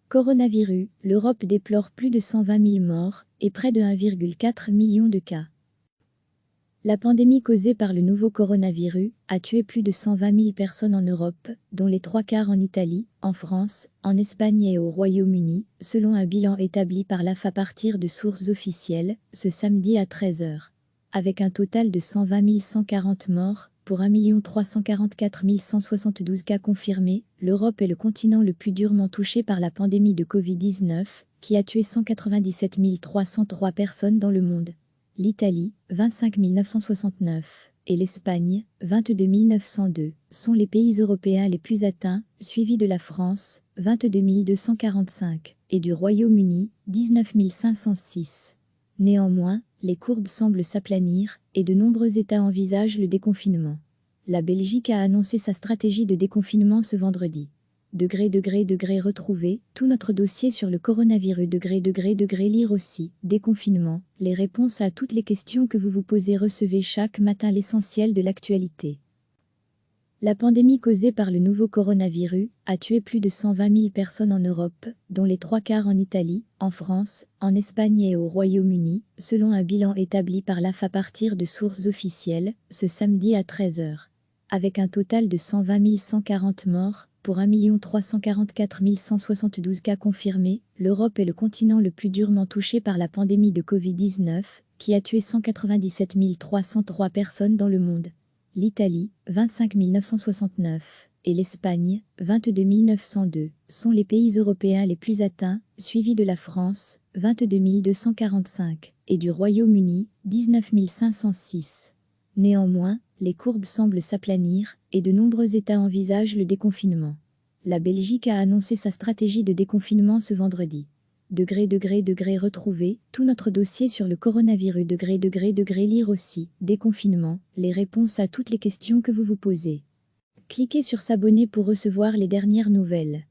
Coronavirus, l'Europe déplore plus de 120 000 morts et près de 1,4 million de cas. La pandémie causée par le nouveau coronavirus a tué plus de 120 000 personnes en Europe, dont les 3/4 en Italie, en France, en Espagne et au Royaume-Uni, selon un bilan établi par l'AF à partir de sources officielles, ce samedi à 13 h. Avec un total de 120 140 morts, pour 1 344 172 cas confirmés, l'Europe est le continent le plus durement touché par la pandémie de Covid-19, qui a tué 197 303 personnes dans le monde. L'Italie, 25 969, et l'Espagne, 22 902, sont les pays européens les plus atteints, suivis de la France, 22 245, et du Royaume-Uni, 19 506. Néanmoins, les courbes semblent s'aplanir, et de nombreux États envisagent le déconfinement. La Belgique a annoncé sa stratégie de déconfinement ce vendredi. Retrouver tout notre dossier sur le coronavirus. Lire aussi, déconfinement, les réponses à toutes les questions que vous vous posez. Recevez chaque matin l'essentiel de l'actualité. La pandémie causée par le nouveau coronavirus a tué plus de 120 000 personnes en Europe, dont les 3/4 en Italie, en France, en Espagne et au Royaume-Uni, selon un bilan établi par l'AF à partir de sources officielles, ce samedi à 13 h. Avec un total de 120 140 morts, pour 1 344 172 cas confirmés, l'Europe est le continent le plus durement touché par la pandémie de Covid-19, qui a tué 197 303 personnes dans le monde. L'Italie, 25 969, et l'Espagne, 22 902, sont les pays européens les plus atteints, suivis de la France, 22 245, et du Royaume-Uni, 19 506. Néanmoins, les courbes semblent s'aplanir, et de nombreux États envisagent le déconfinement. La Belgique a annoncé sa stratégie de déconfinement ce vendredi. Retrouver tout notre dossier sur le coronavirus. Lire aussi, déconfinement, les réponses à toutes les questions que vous vous posez. Cliquez sur s'abonner pour recevoir les dernières nouvelles.